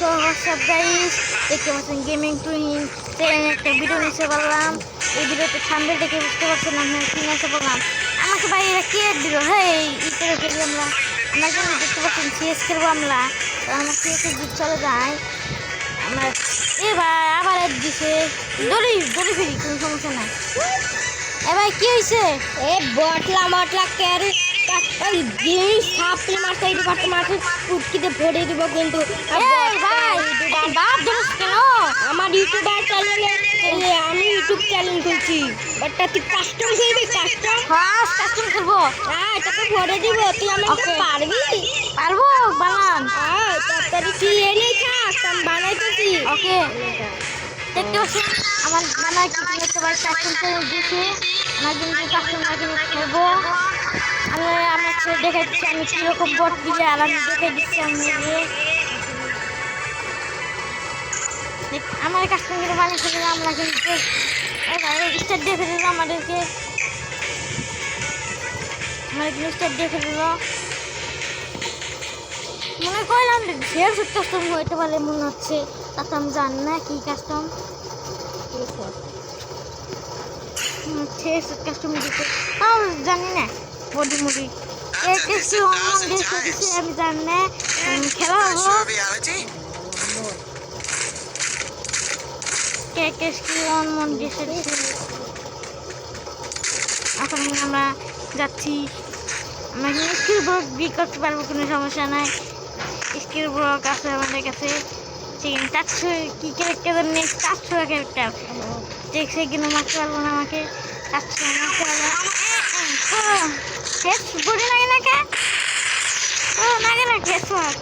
So WhatsApp guys, দেখতে পাচ্ছেন gaming twin train একটা ভিডিও নিতে পারলাম। এই ভিডিওতে থাম্বনেল দেখে বুঝতে পারছেন আমরা কি নিতে পারলাম। আমাকে ভাই এরা কি দিল, হেই ইতে খেলি আমরা কিন্তু দেখতে পাচ্ছেন সিএস খেলবো আমরা। আমার সিএসের দিক চলে যায় আমরা। এ ভাই আবার এক দিছে, দড়ি ফিরি, কোনো সমস্যা নাই। এ ভাই কি হয়েছে? এ বটলা ক্যারি ওই জিনিস সাপলে মারতে এই দুটো মারতে কুটকিতে ভরে দিব কিন্তু এই ভাই বাপ ধরছ কেন? আমার ইউটিউবার চ্যানেলে আমি ইউটিউব চ্যানেল খুলছি। বাটটা তুই কাস্টম করবি, কাস্টম করবো। হ্যাঁ তোকে ভরে দিব, তুই আমাকে পারবি? পারবো বানান। হ্যাঁ তাড়াতাড়ি তুই এনেই থাক, আমি বানাইতেছি। ওকে, দেখতে পাচ্ছেন আমার নানা কি একটা ভাই কাস্টম চ্যানেল দিয়েছে। আমার কিন্তু কাস্টম করবো আমি। আমার ছেলে দেখে দিচ্ছি আমি কীরকম বট দিলে, আর আমি দেখে দিচ্ছি আমি আমার কাস্টম করে বানিয়ে ফেলে আমরা কিন্তু স্টার দিয়ে ফেললো আমাদেরকে স্টার দিয়ে ফেললো। মনে করলাম শেয়ার কাস্টম হইতে পারে মনে হচ্ছে, তাতে আমি জানি না কি কাস্টম কাস্টম দিতে, তাও জানি না। বডি মুডি আমি জানি না, খেলা হবো এখন আমরা যাচ্ছি। আমরা স্কিল ব্লক বিক্রি করতে পারবো, কোনো সমস্যা নাই। স্কিল ব্লক আছে আমাদের কাছে, সেখানে 400 কি ক্যারেক্টার নেই, 400 ক্যারেক্টার সেগুলো মারতে পারবো না। আমাকে 400 মারতে পারবো বডি লাগে না কে, ও লাগে না ফেস মার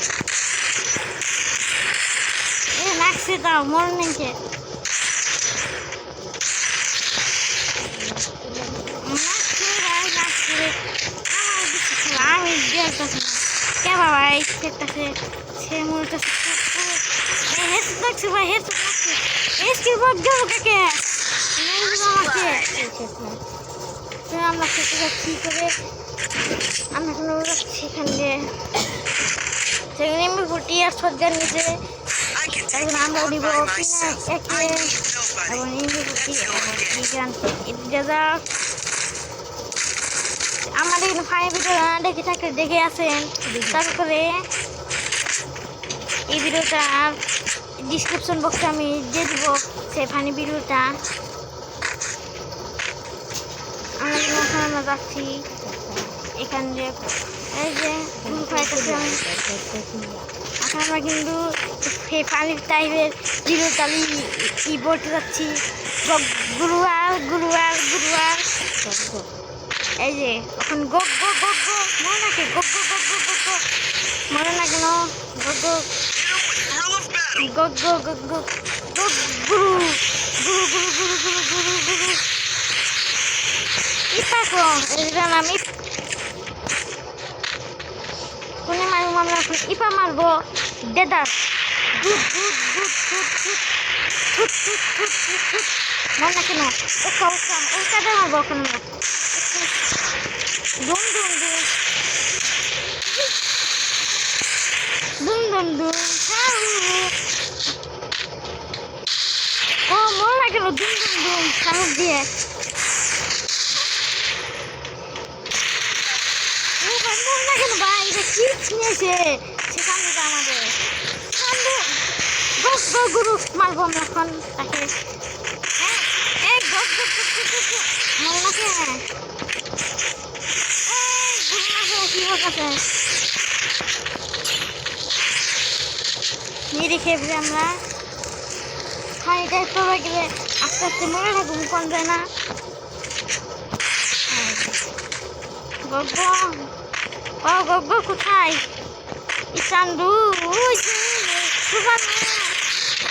এ লাগছে, তাও মর্নিংকে আমি দেখতেছি কে বাবা এই দেখতেছে সে মূলত লাগছে ভাই, হেড লাগছে স্কিল বক দেবো কাকে আমাকে। আমরা খেতে যাচ্ছি করে আমরা কোনো সেখানে সেখানে আমি ফুটি আর সজ্জার নিচে তখন আমরা নিব কিনা একে এবং ইন্ডি ফুটি বিজ্ঞান যা আমাদের এখানে ফাইভ ভিডিও দেখে থাকলে দেখে আসেন। তারপরে এই ভিডিওটা ডিসক্রিপশন বক্সে আমি দিয়ে দিব সেই ফানি ভিডিওটা। আমরা যাচ্ছি এখান দিয়ে, এই যে এখন আমরা কিন্তু ফানির টাইপের ভিডিও চালিয়ে কি বলতে যাচ্ছি, গুরুয়ার এই যে এখন গো মনে নাকি মনে না কেন গুরু ইপাকো এটার নাম কোনে মারবো আমরা এখন ইপা মারবো দেদার মনে না কেন ওইটাতে মারবো এখন দুম ও মনে না কেন দুম শামুক দিয়ে ভাই এটা কি নিয়েছে সেখান থেকে আমাদের গুরু মারবো আমরা এখন তাকে মনে নাকি রেখে আমরা গেলে আস্তে আস্তে মনে থাকবো কোন যায় না। গগ্গ কোথায় চান্দু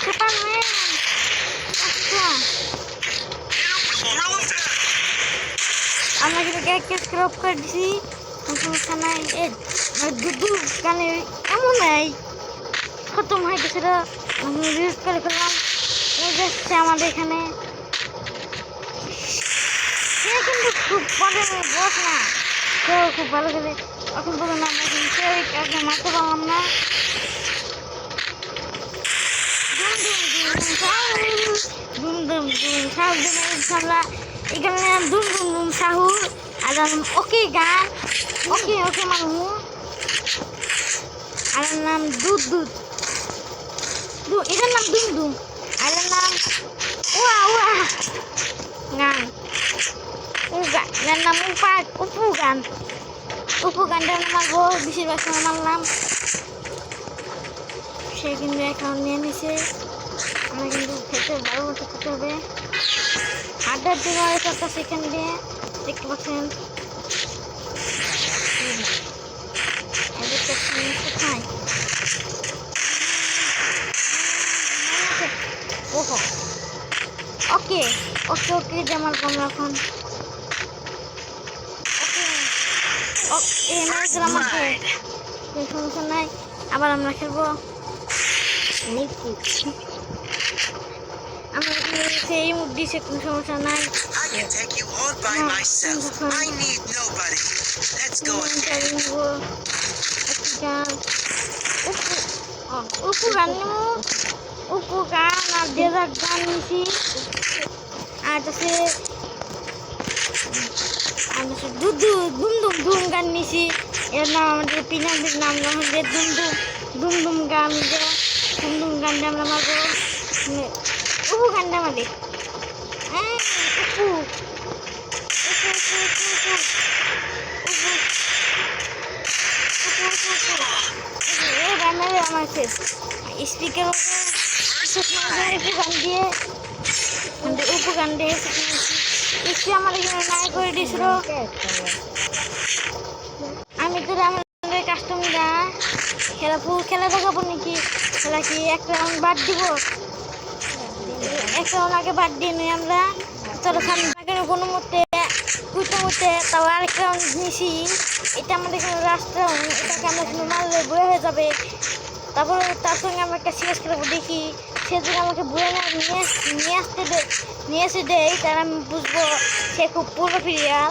সুপারম্যান আচ্ছা আমরা কিন্তু ক্যারেক্টার ক্রপ করে দিছি, সমস্যা নাই। দুধু গানে এমন নাই খতম হয়ে গেছে, রিলিজ করে ফেললাম। যাচ্ছে আমাদের এখানে সে কিন্তু খুব বস না, সেও খুব ভালো খেলে। এখন পর্যন্ত আমরা কিন্তু মারতে পারলাম না। দুম দুম দুম সাহুর আমরা এখানে নাম দুম দুম দুম সাহুর আর নাম ওকে গান ওকে ওকে মানু আর নাম দুধ দুধ এটার নাম দুম দুম আর নাম ওয়া ওয়া গান এর নাম উপু গান উপু গানটা মারবো বেশিরভাগ সময় মারলাম সে কিন্তু অ্যাকাউন্ট নিয়ে নিছে আমরা কিন্তু খেতে ভালো মতো খেতে হবে আড্ডার দিন আর একটা সেকেন্ড দিয়ে দেখতে পাচ্ছেন কোথায় ওহো ওকে ওকে ওকে জামাল আমরা এখন ওকে মাছ আমাকে কোনো সমস্যা নাই আবার আমরা খেলবো আমরা সেই মুখ দিয়েছে কোনো সমস্যা নাই I can take you all by myself. I need nobody. Let's go again. উপু গান উপু গান আর ডেজার্ট গান নিছি আর আছে দুধ দুম দুম দুম গান নিছি এর নাম আমাদের পিনাদের নাম আমাদের দুম দুম দুম দুম গান দুম দুম গানটা আমরা মারবো উপু গানটা মারি হ্যাঁ উপু আমার শেষ স্পিকার গান দিয়ে উপগান দিয়ে একটু আমার এখানে নাই করে দিয়েছিল আমি তো আমাদের কাস্টমাররা খেলা দেখাবো নাকি খেলা কি এক রাউন্ড বাদ দিব এক রাউন্ড আগে বাদ দিয়ে নিই আমরা চলো সামনে কোনো মতে তাও আরেক রাউন্ড নিছি এটা আমাদের কোনো রাস্তা এটাকে আমরা কোনো মারলে বয়ে হয়ে যাবে তারপরে তার সঙ্গে আমরা একটা সিরিয়াস খেলাবো দেখি সে যদি আমাকে বয়ে না নিয়ে এসে দেয় তাহলে আমি বুঝবো সে খুব পুরো প্লেয়ার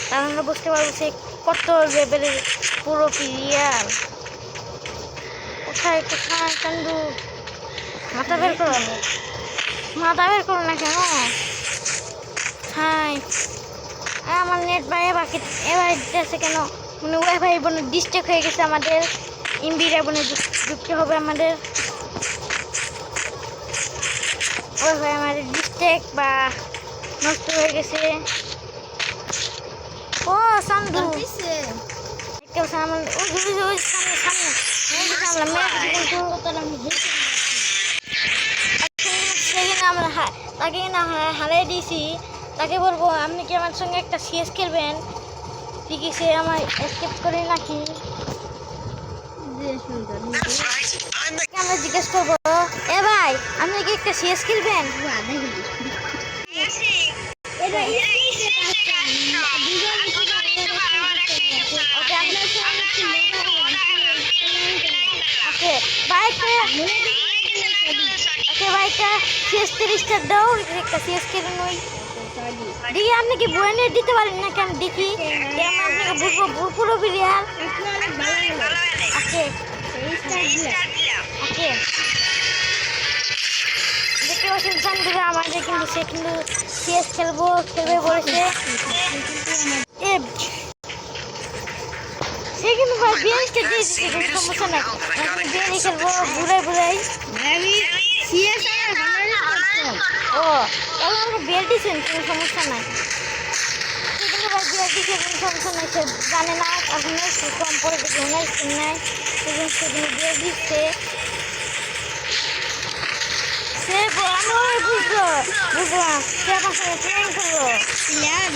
তাহলে আমরা বুঝতে পারবো সে কত লেভেলের পুরো প্লেয়ার কোথায় কোথায় কান্দু মাথা বের করো না কেন হাই আমার নেট ভাই এবার দিতেছে কেন মানে ওয়াইফাই বোনে ডিস্ট্রাক্ট হয়ে গেছে আমাদের এমবিটা বোনে যুক্ত হবে আমাদের ওয়াইফাই আমাদের ডিস্ট্রাক্ট বা নষ্ট হয়ে গেছে ও সান্দু কেউ সামনে ওই সামনে আমরা তাকে না হারিয়ে দিয়েছি তাকে বলবো আপনি কি আমার সঙ্গে একটা সিএস খেলবেন কি সে আমার এসকেপ করে নাকি আমরা জিজ্ঞেস করবো এ ভাই আপনি কি একটা সিএস খেলবেন বাইকটা সিএস 30টা দাও একটা সিএস খেলে নই দেখি আপনি কি বইনে দিতে পারেন না কেন দেখি আপনাকে বুঝবো পুরো প্লেয়ার ওকে ওকে দেখতে পাচ্ছেন সান্দুরা আমাদের কিন্তু সে কিন্তু সিএস খেলবে বলেছে সে কিন্তু ভাই বিএনকে দিয়েছে কোনো সমস্যা নাই বিএনই খেলবো বুড়াই সিএস ও তাহলে আমরা বিএল দিয়েছেন কোনো সমস্যা নাই সেখানে ভাই বিএল দিয়েছে কোনো সমস্যা নাই সে জানে না এখন কম পড়ে দেখে নাই সেদিন বিএল দিচ্ছে সে আমি বুঝলাম সে আমার সঙ্গে ট্রেন করবো সে আমার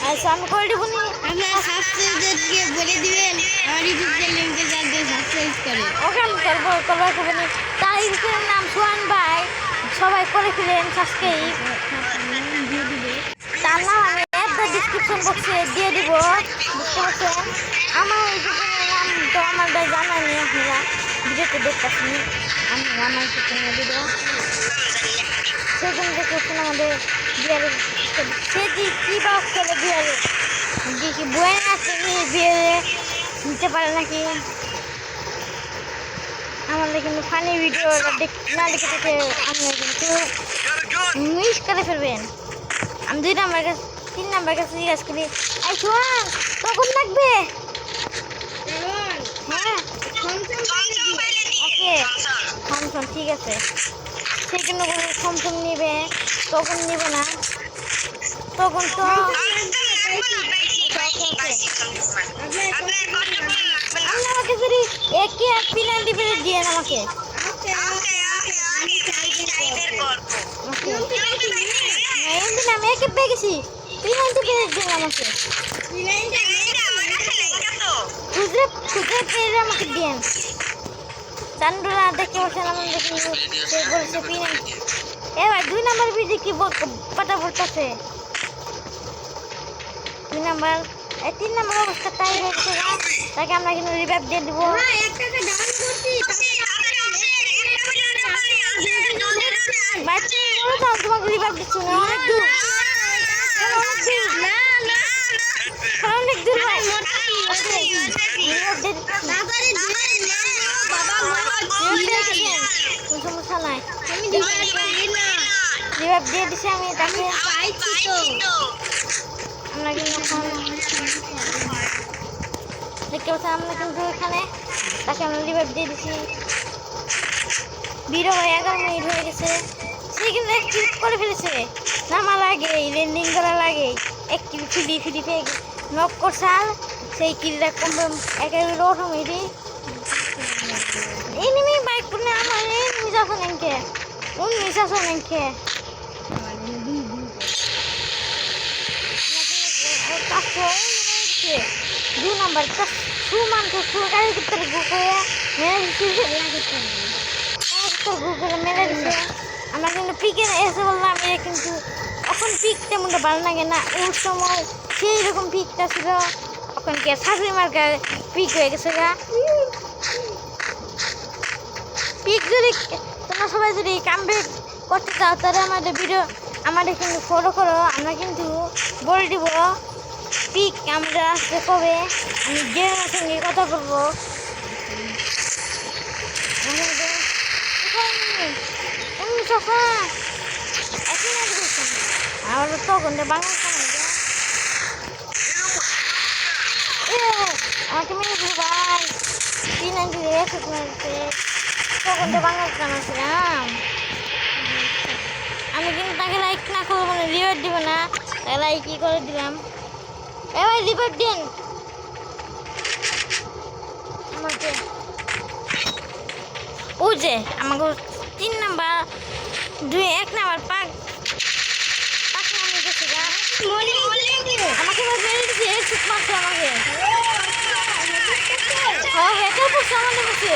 আচ্ছা আমি করে দেবো নি আপনার সাবস্ক্রাইবারকে বলে দিবেন আমার ইউটিউব চ্যানেলকে যাতে সাবস্ক্রাইব করে ওখানে করবো নি তার ইউটিউবের নাম সোহান ভাই সবাই করে ফেলেন সাবস্ক্রাইব তার নাম আমি একটা ডিসক্রিপশন বক্সে দিয়ে দিব বুঝতে পারছেন আমার ইউটিউবের নাম তো আমার জানা নেই আপনারা ভিডিওতে দেখতেছি আমি আমার ইউটিউবের দিব সেখানে দেখেছেন আমাদের বিয়ারের সে কী বা খেলে বিয়ারে দেখি বইয়ের আছে বিয়ে নিতে পারে নাকি। আমাদের কিন্তু ফানি ভিডিও না দেখে থাকে আপনারা কিন্তু মিস করে ফেলবেন। আমি 2 নাম্বার কাছে 3 নাম্বার কাছে জিজ্ঞাসা করি এই শোন কখন লাগবে? হ্যাঁ ওকে থমথম ঠিক আছে। সেই জন্য থমথম নিবে, তখন নিবে না, তখন তো আমাকে যদি একে এক পিলান দিবে দিয়ে আমাকে আমি একে পেয়ে গেছি পিলান দিবে দিয়ে আমাকে খুঁজে খুঁজে পেয়ে আমাকে দিয়েন। চান্দুরা দেখতে পাচ্ছেন আমাদের কিন্তু বলছে পিলান। এবার 2 নাম্বার বিধি কি পাতা পড়তেছে 2 নাম্বার 3 নাম্বার অবস্থা তাই হয়েছে তাকে আমরা কিন্তু রিভাইভ দিয়ে দিব। তোমাকে রিভাইভ দিচ্ছি না অনেক দূর অনেক দূর ভাই সমস্যা নাই রিভাইভ দিয়ে দিছি আমি তাকে। আমরা কিন্তু দেখতে পাচ্ছি আমরা কিন্তু এখানে তাকে আমরা রিভাইভ দিয়ে দিছি। বিরো ভাই 11 মিনিট হয়ে গেছে। সে কিন্তু এক ক্লিক করে ফেলেছে, নামা লাগে ল্যান্ডিং করা লাগে এক কিল ফ্রি পেয়ে নক করছাল সেই কিলটা কমবে একেবারে অটোমেটিক। এনিমি বাইক করে আমার এনিমি যাচ্ছে নাকি উনি যাচ্ছে নাকি 2 নাম্বার সুমান তো গাড়ি করতে গুকয়ে মেরে দিচ্ছে মেরে দিচ্ছে। আমরা কিন্তু পিকে এসে বললাম এ কিন্তু এখন পিক তেমন ভালো লাগে না, ওই সময় সেই রকম পিকটা ছিল এখন কি সাবরি মার্কার পিক হয়ে গেছে গা। পিক যদি তোমরা সবাই যদি কামব্যাক করতে চাও তাহলে আমাদের ভিডিও আমাদের কিন্তু ফলো করো। আমরা কিন্তু বলে দিব পিক আমরা আসতে কবে, আমি গেমের সঙ্গে কথা বলবো। আমার তখন বাংলা আমাকে মেরে ভাই 390 মেরেছে তখন তো বাংলা কানাছিলাম। আমি কিন্তু তাকে লাইক না করবো মানে রিভাইভ দিব না, তাকে লাইক কি করে দিলাম। এবার রিভাইভ দিন আমাকে। ও যে আমাকে 3 নাম্বার 1 নাম্বার পাক নামিয়ে গেছে গা আমাকে এবার মেরে দিচ্ছে হেডশট মারছে আমাকে। হ্যাঁ হেডশট করছে আমাদের কাছে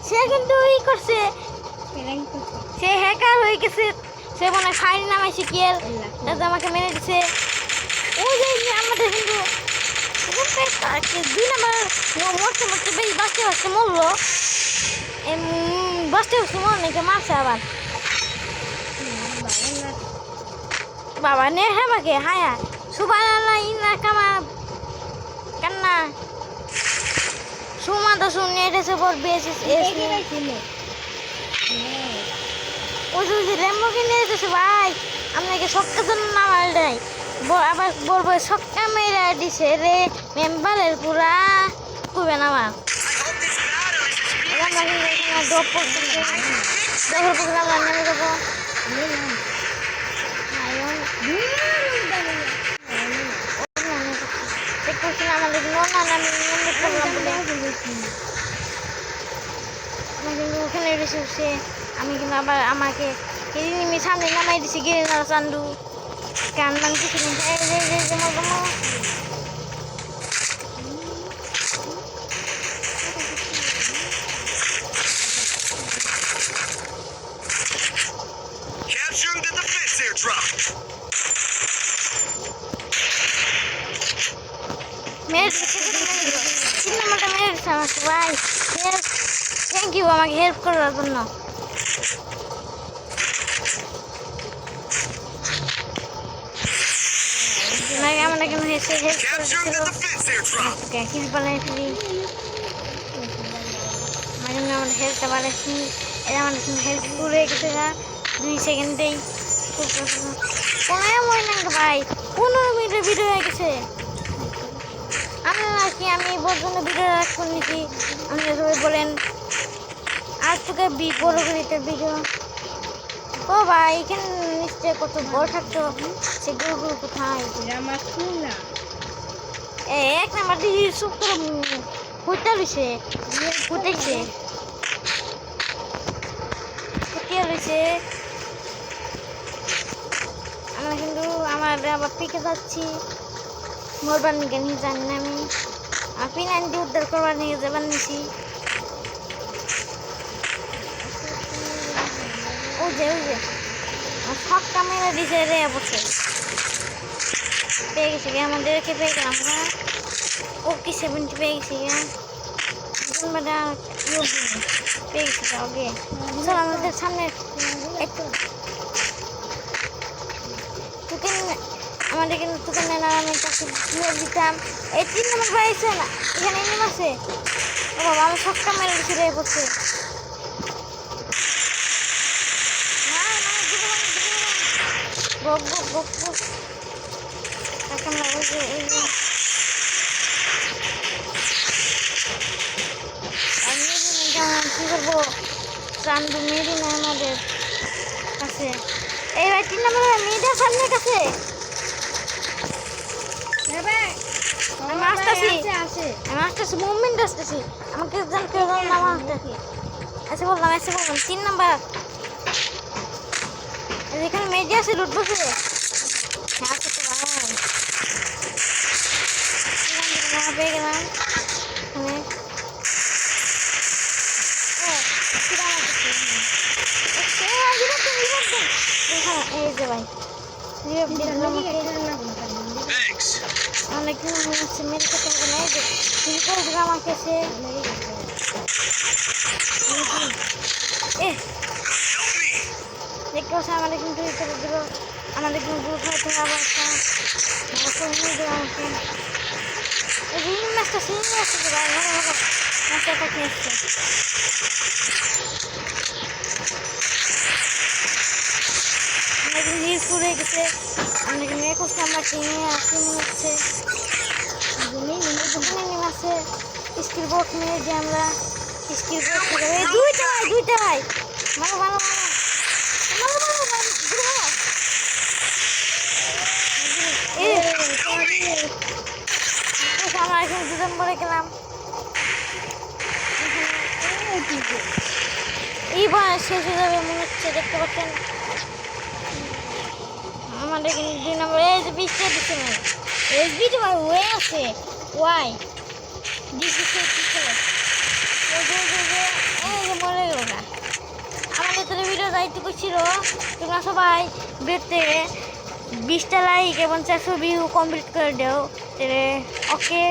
সে কিন্তু ই করছে, সে হ্যাকার হয়ে গেছে, সে মনে হয় ফাইল নামাইছে কিয়েল তাতে আমাকে মেরে দিচ্ছে। ওই যে আমাদের কিন্তু 2 নাম্বার মরতে মরতে বেশ বাঁচতে মরলো, বাঁচতে মর নাকি মারছে আবার বাবা নে হ্যাঁ আমাকে হায়া সুবান আল্লাহ ইন্না কামা কান্না সুমা তো শুনে এসে পর বেসিস ওই যে রেমো কিনে এসেছে ভাই আপনাকে সবটার জন্য নামাল দেয় আবার বলবো সবটা মেরে দিছে রে মেম্বারের পুরা কুবে নামা আমরা কিন্তু এখানে ড্রপ করতেছি ড্রপ করে আমরা নেমে যাবো। আমাদের ওখানে বসে আমি কিন্তু আবার আমাকে সামনে নামাই দিছি গিয়ে চান্দু কান্নান কিছু Capturing the defense airdrop. মেরে 3 নাম্বারটা মেরে দিচ্ছে আমাকে ভাই হেল্প, থ্যাংক ইউ আমাকে হেল্প করার জন্য। আমরা কিন্তু হেসে হেল্প করে দিচ্ছিল। ওকে হিল বানাই ফেলি, আমার হেল্পটা বাড়াচ্ছি। এরা আমার হেল্প করে গেছে না 2 সেকেন্ডেই। কোনো মনে না ভাই, 15 মিনিটের ভিডিও হয়ে গেছে। আমি আর কি আমি পর্যন্ত ভিডিও রাখ করে নিচ্ছি। আপনি সবাই বলেন আর তোকে বড় করে ভিডিও। ও ভাই এখানে নিশ্চয় কত বড় থাকতো, সেগুলো কোথায়? এক নাম্বার দিয়ে সব করে ফুটতে রয়েছে, ফুটেছে ফুটিয়ে রয়েছে। আমরা কিন্তু আমার আবার পিকে যাচ্ছি, মরবার নিকে নিয়ে জানি না আমি। আপনি নাইন দিয়ে উদ্ধার করবার নিয়ে যাবার নিছি। ওই যে সব কামেরা দিছে রে বসে পেয়ে গেছি আমাদেরকে পেয়ে গেলাম না। ওকে 70 পেয়ে গেছি পেয়ে গেছি ওকে। চল আমাদের সামনে তোকে আমাদের কিন্তু তোকে না আমি তাকে দিতাম। এই 3 নম্বর পাইছে না, এখানে নেম আছে। ও বাবা আমি সবটা মেরে দিচ্ছি রে বসে। কি করবো চান্দু মেয়েরই না আমাদের কাছে। এইবার 3 নম্বর মেয়েদের সামনের কাছে আমি আসতেছি মুভমেন্ট আসতেছি। আমাকে জানতে নাম আসতেছি। এসে বললাম 3 নম্বর এখানে মেয়ে আছে লুট বসে। হ্যাঁ তো পেয়ে গেলাম এই যে ভাই অনেক মেরে খেতে হবে না। এই যে তুমি করে দিল আমাকে সে দেখতে পাচ্ছি আমাদের কিন্তু করে দিল। আমাদের কিন্তু গ্রুপ হয়তো আবার আমাকে রিং মাছটা সিং আসছে ভাই, মাছটা পাখি আসছে। আমাদের হিল ফুরে গেছে। আমরা কিন্তু 21 নাম্বার টিমে আসি মনে হচ্ছে। নেম আছে স্কিল বক্স নিয়ে যে আমরা স্কিল বক্স দুইটা ভাই মারো মারো মারো মারো মারো আমরা এখানে 2 জন পরে গেলাম। এই বয়স শেষ হয়ে যাবে মনে হচ্ছে, দেখতে পাচ্ছেন আমাদের কিন্তু 2 নম্বর এই যে 20টা দিচ্ছে না এসবিটা ভাই ওয়ে আছে ওয়াই দিচ্ছে এই যে মরে গেল না। আমাদের তো ভিডিও দায়িত্ব ছিল তোমরা সবাই বেরতে 20টা লাইক এবং 400 ভিউ কমপ্লিট করে দাও। ওকে